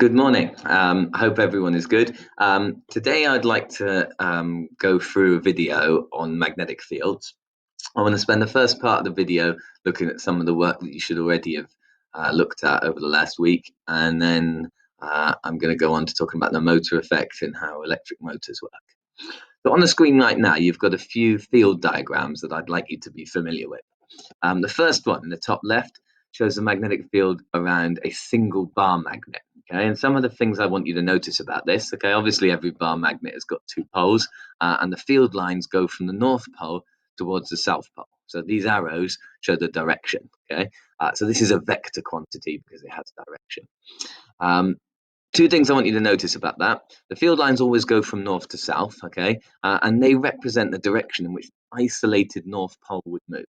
Good morning. I hope everyone is good. Today, I'd like to go through a video on magnetic fields. I want to spend the first part of the video looking at some of the work that you should already have looked at over the last week, and then I'm going to go on to talking about the motor effect and how electric motors work. So on the screen right now, you've got a few field diagrams that I'd like you to be familiar with. The first one in the top left shows the magnetic field around a single bar magnet. Okay, and some of the things I want you to notice about this. Okay, obviously every bar magnet has got two poles, and the field lines go from the north pole towards the south pole. So these arrows show the direction. Okay, so this is a vector quantity because it has direction. Two things I want you to notice about that. The field lines always go from north to south, okay, and they represent the direction in which the isolated north pole would move.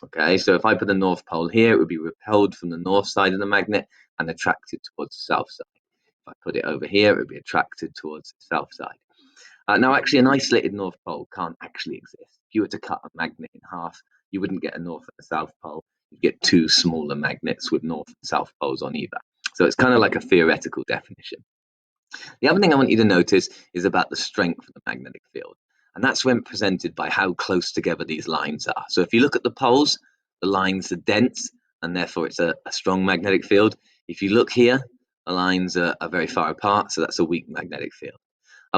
Okay, so if I put the north pole here, it would be repelled from the north side of the magnet and attracted towards the south side. If I put it over here, it would be attracted towards the south side. Now, actually, an isolated north pole can't actually exist. If you were to cut a magnet in half, you wouldn't get a north and a south pole. You'd get two smaller magnets with north and south poles on either. So it's kind of like a theoretical definition. The other thing I want you to notice is about the strength of the magnetic field. And that's represented by how close together these lines are. So if you look at the poles, the lines are dense, and therefore it's a strong magnetic field. If you look here, the lines are very far apart, so that's a weak magnetic field.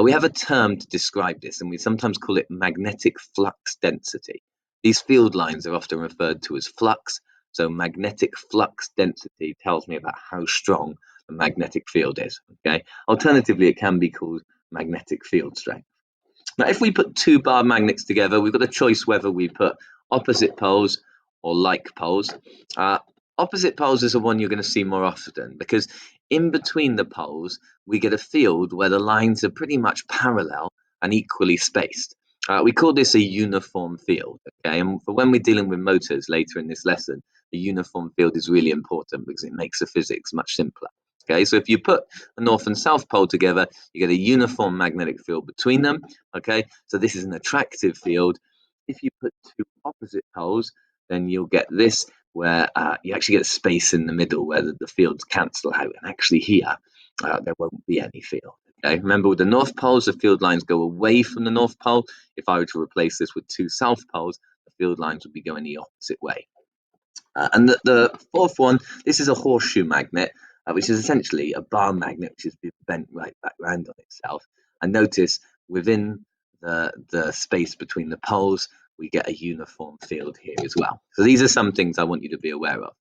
We have a term to describe this, and we sometimes call it magnetic flux density. These field lines are often referred to as flux, so magnetic flux density tells me about how strong the magnetic field is. Okay. Alternatively, it can be called magnetic field strength. Now, if we put two bar magnets together, we've got a choice whether we put opposite poles or like poles. Opposite poles is the one you're going to see more often because in between the poles, we get a field where the lines are pretty much parallel and equally spaced. We call this a uniform field, okay? And for when we're dealing with motors later in this lesson, the uniform field is really important because it makes the physics much simpler. Okay, so if you put a north and south pole together, you get a uniform magnetic field between them. Okay, so this is an attractive field. If you put two opposite poles, then you'll get this where you actually get a space in the middle where the fields cancel out. And actually here, there won't be any field. Okay, remember with the north poles, the field lines go away from the north pole. If I were to replace this with two south poles, the field lines would be going the opposite way. And the fourth one, this is a horseshoe magnet, which is essentially a bar magnet which has been bent right back round on itself. And notice within the space between the poles, we get a uniform field here as well. So these are some things I want you to be aware of.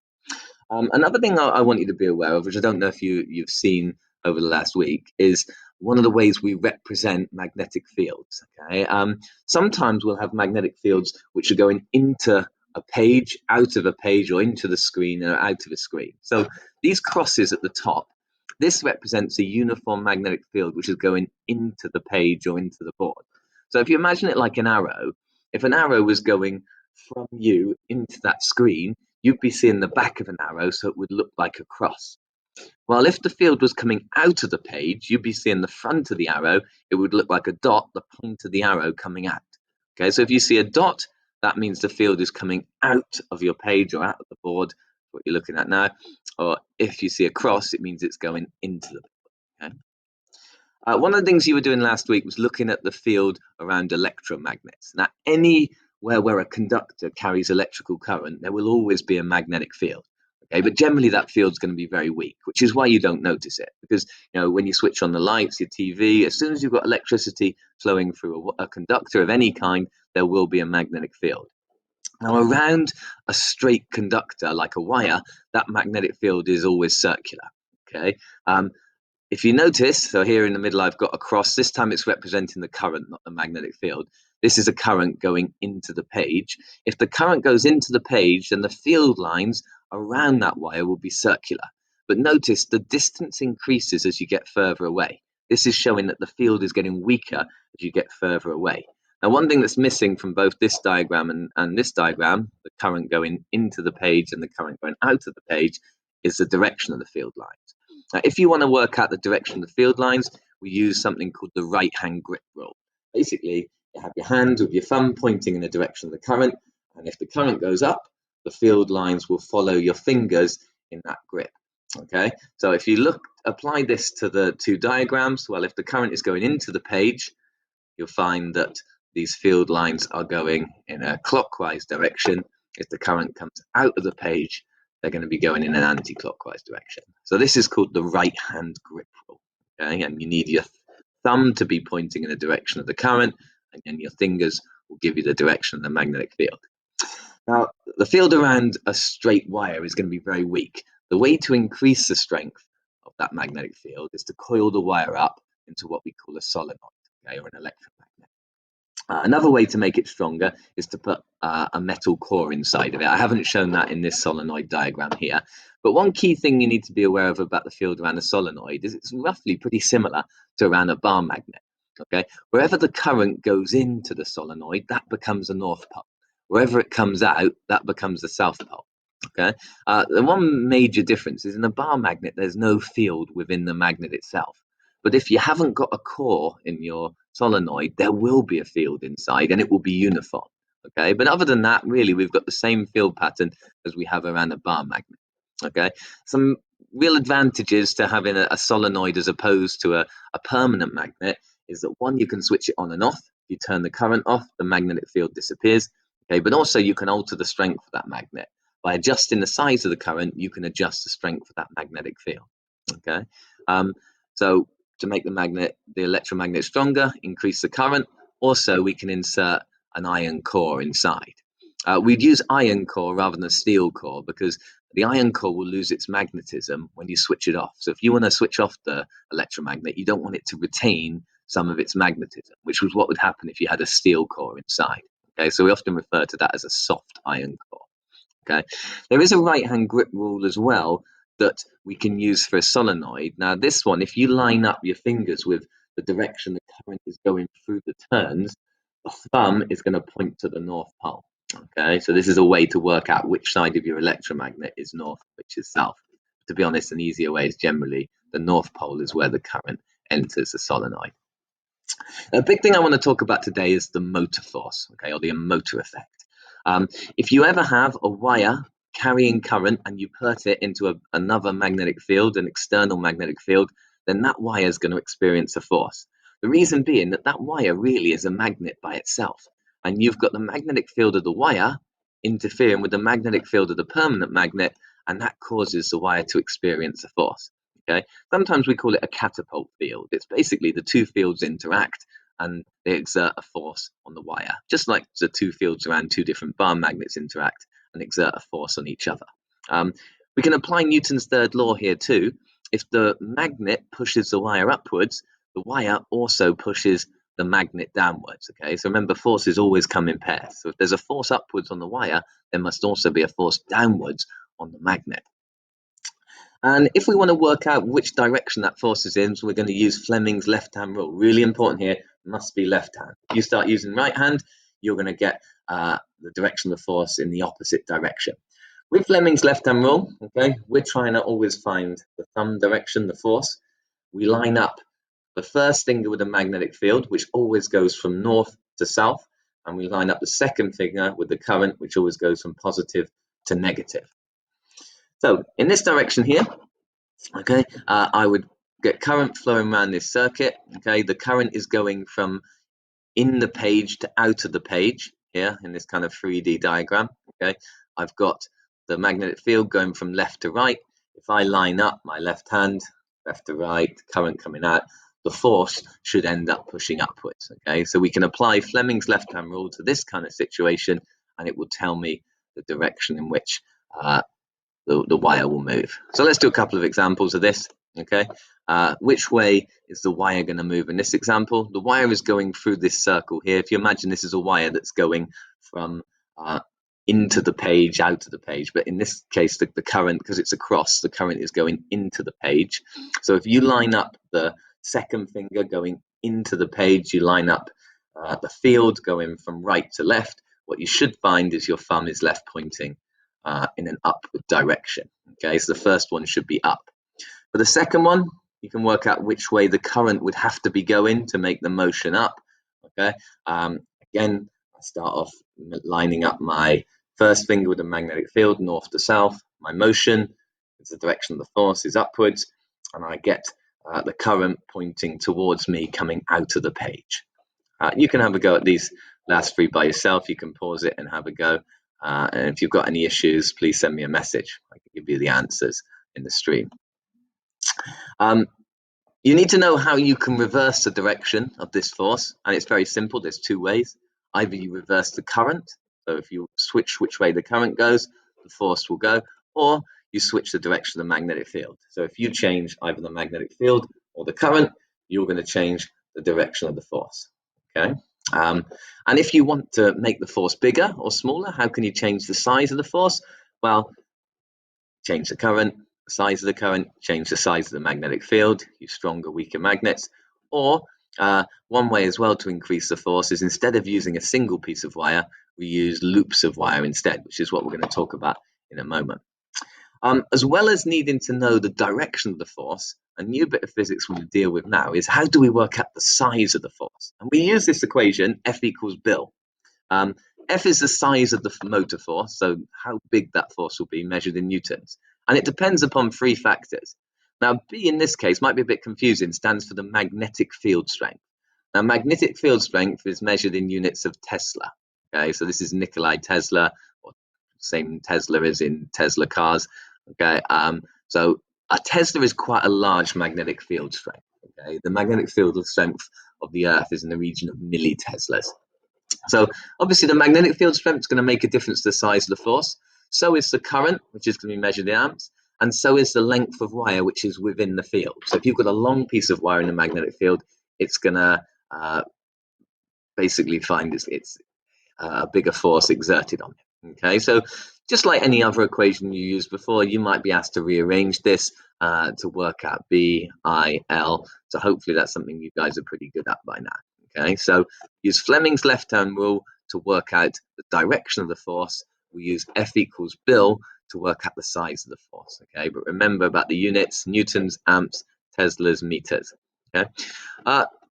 Another thing I want you to be aware of, which I don't know if you've seen over the last week, is one of the ways we represent magnetic fields. Okay, sometimes we'll have magnetic fields which are going into a page, out of a page, or into the screen, or out of a screen. So these crosses at the top, this represents a uniform magnetic field which is going into the page or into the board. So if you imagine it like an arrow, if an arrow was going from you into that screen, you'd be seeing the back of an arrow, so it would look like a cross. While if the field was coming out of the page, you'd be seeing the front of the arrow, it would look like a dot, the point of the arrow coming out. Okay, so if you see a dot, that means the field is coming out of your page or out of the board, what you're looking at now. Or if you see a cross, it means it's going into the board. Okay? One of the things you were doing last week was looking at the field around electromagnets. Now, anywhere where a conductor carries electrical current, there will always be a magnetic field. Okay, but generally that field's going to be very weak, which is why you don't notice it. Because when you switch on the lights, your TV, as soon as you've got electricity flowing through a conductor of any kind, there will be a magnetic field. Now, around a straight conductor like a wire, that magnetic field is always circular. Okay. If you notice, so here in the middle I've got a cross. This time it's representing the current, not the magnetic field. This is a current going into the page. If the current goes into the page, then the field lines around that wire will be circular. But notice the distance increases as you get further away. This is showing that the field is getting weaker as you get further away. Now, one thing that's missing from both this diagram and this diagram, the current going into the page and the current going out of the page, is the direction of the field lines. Now, if you want to work out the direction of the field lines, we use something called the right-hand grip rule. Basically, you have your hand with your thumb pointing in the direction of the current, and if the current goes up, the field lines will follow your fingers in that grip. Okay, so if you apply this to the two diagrams, well, if the current is going into the page, you'll find that these field lines are going in a clockwise direction. If the current comes out of the page, they're going to be going in an anti-clockwise direction. So this is called the right-hand grip rule. Okay, and you need your thumb to be pointing in the direction of the current, and then your fingers will give you the direction of the magnetic field. Now, the field around a straight wire is going to be very weak. The way to increase the strength of that magnetic field is to coil the wire up into what we call a solenoid, okay, or an electromagnet. Another way to make it stronger is to put a metal core inside of it. I haven't shown that in this solenoid diagram here, but one key thing you need to be aware of about the field around a solenoid is it's roughly pretty similar to around a bar magnet. Okay, wherever the current goes into the solenoid, that becomes a north pole. Wherever it comes out, that becomes the south pole. Okay, the one major difference is in a bar magnet, there's no field within the magnet itself. But if you haven't got a core in your solenoid, there will be a field inside and it will be uniform. Okay, but other than that, really, we've got the same field pattern as we have around a bar magnet. Okay, some real advantages to having a solenoid as opposed to a permanent magnet is that one, you can switch it on and off. If you turn the current off, the magnetic field disappears. Okay, but also you can alter the strength of that magnet. By adjusting the size of the current, you can adjust the strength of that magnetic field. Okay, so to make the electromagnet stronger, increase the current. Also, we can insert an iron core inside. We'd use iron core rather than a steel core because the iron core will lose its magnetism when you switch it off. So if you want to switch off the electromagnet, you don't want it to retain some of its magnetism, which was what would happen if you had a steel core inside. Okay, so we often refer to that as a soft iron core. Okay, there is a right-hand grip rule as well that we can use for a solenoid. Now, this one, if you line up your fingers with the direction the current is going through the turns, the thumb is going to point to the north pole. Okay, so this is a way to work out which side of your electromagnet is north, which is south. To be honest, an easier way is generally the north pole is where the current enters the solenoid. A big thing I want to talk about today is the motor force, okay, or the motor effect. If you ever have a wire carrying current and you put it into another magnetic field, an external magnetic field, then that wire is going to experience a force. The reason being that that wire really is a magnet by itself, and you've got the magnetic field of the wire interfering with the magnetic field of the permanent magnet, and that causes the wire to experience a force. Okay, sometimes we call it a catapult field. It's basically the two fields interact and they exert a force on the wire, just like the two fields around two different bar magnets interact and exert a force on each other. We can apply Newton's third law here too. If the magnet pushes the wire upwards, the wire also pushes the magnet downwards. Okay, so remember, forces always come in pairs. So if there's a force upwards on the wire, there must also be a force downwards on the magnet. And if we want to work out which direction that force is in, so we're going to use Fleming's left-hand rule. Really important here, must be left hand. If you start using right hand, you're going to get the direction of the force in the opposite direction. With Fleming's left-hand rule, okay, we're trying to always find the thumb direction, the force. We line up the first finger with a magnetic field, which always goes from north to south, and we line up the second finger with the current, which always goes from positive to negative. So in this direction here, okay, I would get current flowing around this circuit. Okay, the current is going from in the page to out of the page here in this kind of 3D diagram. Okay, I've got the magnetic field going from left to right. If I line up my left hand, left to right, current coming out, the force should end up pushing upwards. Okay, so we can apply Fleming's left-hand rule to this kind of situation, and it will tell me the direction in which the wire will move. So let's do a couple of examples of this. Okay, which way is the wire going to move in this example? The wire is going through this circle here. If you imagine this is a wire that's going from into the page, out of the page, but in this case the current, because it's across, the current is going into the page. So if you line up the second finger going into the page, you line up the field going from right to left, what you should find is your thumb is left pointing in an upward direction. Okay, so the first one should be up. For the second one, you can work out which way the current would have to be going to make the motion up. Okay, again, I start off lining up my first finger with a magnetic field, north to south. My motion the direction of the force is upwards, and I get the current pointing towards me coming out of the page. You can have a go at these last three by yourself. You can pause it and have a go. And if you've got any issues, please send me a message. I can give you the answers in the stream. You need to know how you can reverse the direction of this force, and it's very simple. There's two ways. Either you reverse the current, so if you switch which way the current goes, the force will go, or you switch the direction of the magnetic field. So if you change either the magnetic field or the current, you're going to change the direction of the force. Okay. And if you want to make the force bigger or smaller, how can you change the size of the force? Well, change the current, the size of the current, change the size of the magnetic field, use stronger, weaker magnets. Or one way as well to increase the force is, instead of using a single piece of wire, we use loops of wire instead, which is what we're going to talk about in a moment. As well as needing to know the direction of the force, a new bit of physics we'll deal with now is, how do we work out the size of the force? And we use this equation, F equals Bill. F is the size of the motor force, so how big that force will be measured in newtons. And it depends upon three factors. Now, B in this case might be a bit confusing, stands for the magnetic field strength. Now, magnetic field strength is measured in units of Tesla. Okay, so this is Nikolai Tesla, or same Tesla as in Tesla cars. Okay, so a Tesla is quite a large magnetic field strength. Okay, the magnetic field strength of the Earth is in the region of milliteslas. So obviously the magnetic field strength is going to make a difference to the size of the force. So is the current, which is going to be measured in amps, and so is the length of wire, which is within the field. So if you've got a long piece of wire in the magnetic field, it's going to basically find it's a bigger force exerted on it. Okay, so just like any other equation you used before, you might be asked to rearrange this to work out B, I, L. So hopefully that's something you guys are pretty good at by now. Okay, so use Fleming's left-hand rule to work out the direction of the force. We use F equals Bill to work out the size of the force. Okay, but remember about the units: newtons, amps, teslas, meters. Okay.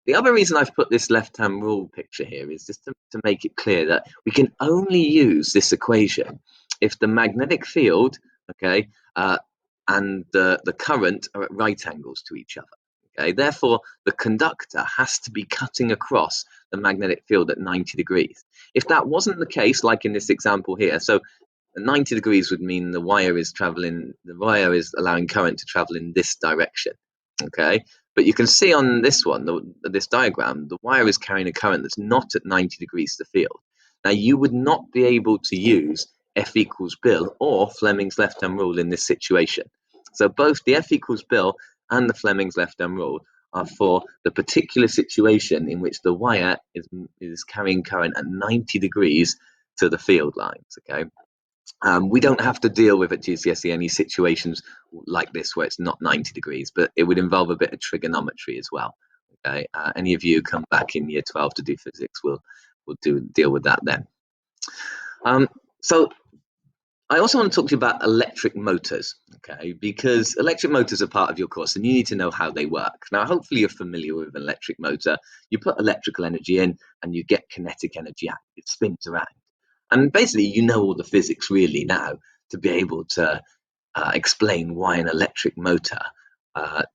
The other reason I've put this left-hand rule picture here is just to make it clear that we can only use this equation if the magnetic field, okay, and the current are at right angles to each other. Okay, therefore, the conductor has to be cutting across the magnetic field at 90 degrees. If that wasn't the case, like in this example here, so 90 degrees would mean the wire is allowing current to travel in this direction. Okay, but you can see on this one, this diagram, the wire is carrying a current that's not at 90 degrees to the field. Now, you would not be able to use F equals Bill or Fleming's left-hand rule in this situation. So both the F equals Bill and the Fleming's left-hand rule are for the particular situation in which the wire is carrying current at 90 degrees to the field lines. Okay. We don't have to deal with at GCSE any situations like this where it's not 90 degrees, but it would involve a bit of trigonometry as well. Okay, any of you come back in year 12 to do physics, we'll deal with that then. So I also want to talk to you about electric motors, okay, because electric motors are part of your course and you need to know how they work. Now, hopefully you're familiar with an electric motor. You put electrical energy in and you get kinetic energy out. It spins around. And basically, you know all the physics really now to be able to explain why an electric motor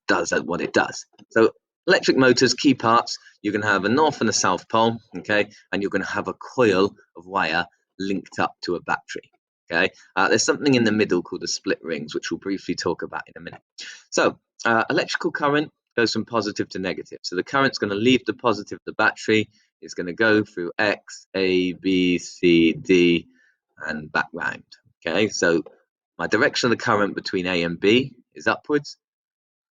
does what it does. So electric motors, key parts, you're going to have a north and a south pole, okay, and you're going to have a coil of wire linked up to a battery. Okay, there's something in the middle called the split rings, which we'll briefly talk about in a minute. So electrical current goes from positive to negative. So the current's going to leave the positive of the battery. It's going to go through X, A, B, C, D, and back round. Okay, so my direction of the current between A and B is upwards.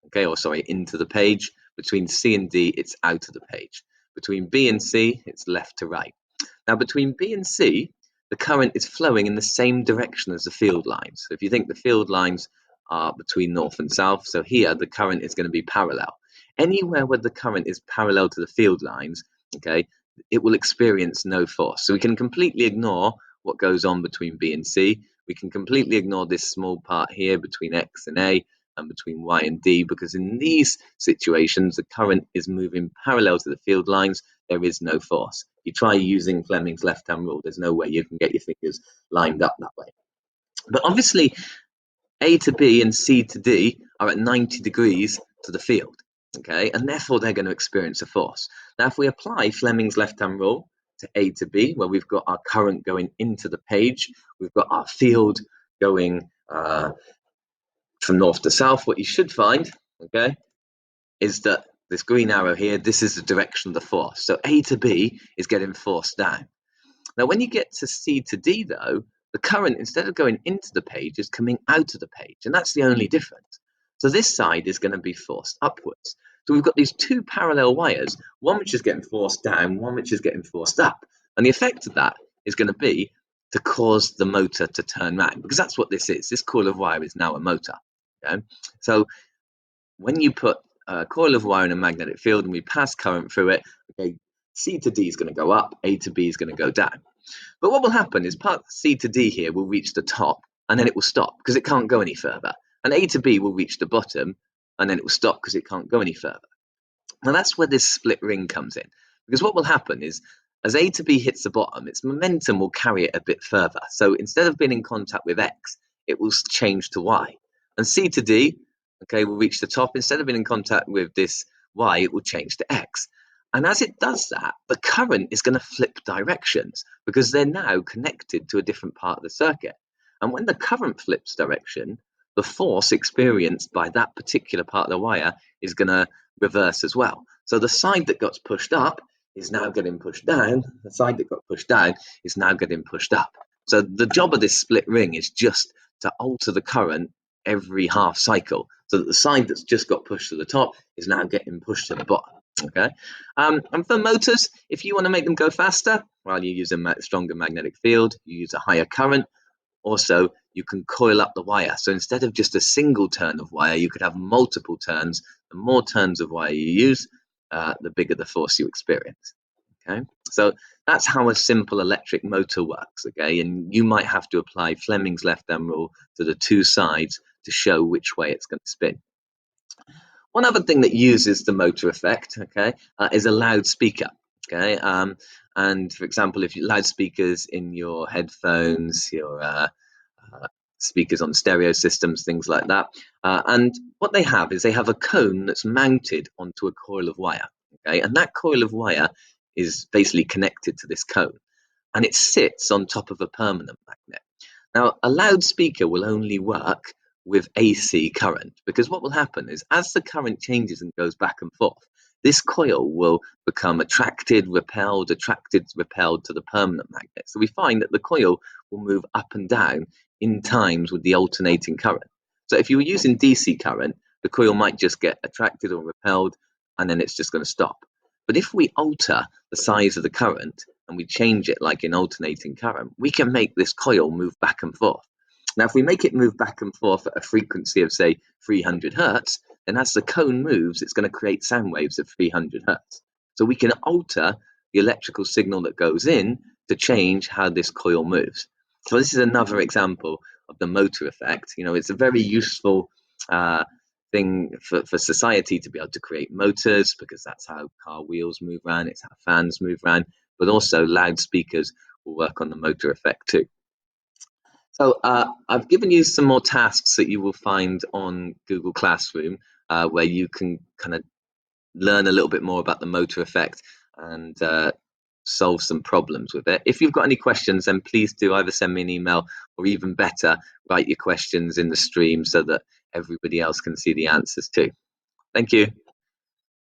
Okay, or sorry, into the page. Between C and D, it's out of the page. Between B and C, it's left to right. Now, between B and C, the current is flowing in the same direction as the field lines. So if you think the field lines are between north and south, so here the current is going to be parallel. Anywhere where the current is parallel to the field lines, okay, it will experience no force. So we can completely ignore what goes on between B and C. We can completely ignore this small part here between X and A and between Y and D, because in these situations, the current is moving parallel to the field lines. There is no force. You try using Fleming's left-hand rule, there's no way you can get your fingers lined up that way. But obviously, A to B and C to D are at 90 degrees to the field, okay, and therefore they're going to experience a force. Now, if we apply Fleming's left-hand rule to A to B, where we've got our current going into the page, we've got our field going from north to south, what you should find, okay, is that this green arrow here, this is the direction of the force. So A to B is getting forced down. Now, when you get to C to D, though, the current, instead of going into the page, is coming out of the page, and that's the only difference. So this side is going to be forced upwards. So we've got these two parallel wires, one which is getting forced down, one which is getting forced up. And the effect of that is going to be to cause the motor to turn round, because that's what this is. This coil of wire is now a motor. Okay? So when you put a coil of wire in a magnetic field and we pass current through it, okay, C to D is going to go up, A to B is going to go down. But what will happen is part C to D here will reach the top and then it will stop because it can't go any further. And A to B will reach the bottom and then it will stop because it can't go any further. Now that's where this split ring comes in, because what will happen is as A to B hits the bottom, its momentum will carry it a bit further. So instead of being in contact with X, it will change to Y. And C to D, okay, will reach the top. Instead of being in contact with this Y, it will change to X. And as it does that, the current is going to flip directions because they're now connected to a different part of the circuit. And when the current flips direction, the force experienced by that particular part of the wire is going to reverse as well. So the side that got pushed up is now getting pushed down. The side that got pushed down is now getting pushed up. So the job of this split ring is just to alter the current every half cycle, so that the side that's just got pushed to the top is now getting pushed to the bottom. Okay, and for motors, if you want to make them go faster, well, you use a stronger magnetic field, you use a higher current. Also, you can coil up the wire. So instead of just a single turn of wire, you could have multiple turns. The more turns of wire you use, the bigger the force you experience. Okay, so that's how a simple electric motor works. Okay, and you might have to apply Fleming's left-hand rule to the two sides to show which way it's going to spin. One other thing that uses the motor effect, okay, is a loudspeaker. Okay, and for example, if you loudspeakers in your headphones, your speakers on stereo systems, things like that, and what they have is they have a cone that's mounted onto a coil of wire. Okay, and that coil of wire is basically connected to this cone, and it sits on top of a permanent magnet. Now, a loudspeaker will only work with AC current, because what will happen is as the current changes and goes back and forth, this coil will become attracted, repelled to the permanent magnet. So we find that the coil will move up and down in times with the alternating current. So if you were using DC current, the coil might just get attracted or repelled, and then it's just going to stop. But if we alter the size of the current and we change it like in alternating current, we can make this coil move back and forth. Now, if we make it move back and forth at a frequency of, say, 300 hertz, then as the cone moves, it's going to create sound waves of 300 hertz. So we can alter the electrical signal that goes in to change how this coil moves. So this is another example of the motor effect. You know, it's a very useful thing for society to be able to create motors, because that's how car wheels move around, it's how fans move around, but also loudspeakers will work on the motor effect too. So I've given you some more tasks that you will find on Google Classroom, where you can kind of learn a little bit more about the motor effect and solve some problems with it. If you've got any questions, then please do either send me an email, or even better, write your questions in the stream so that everybody else can see the answers too. Thank you.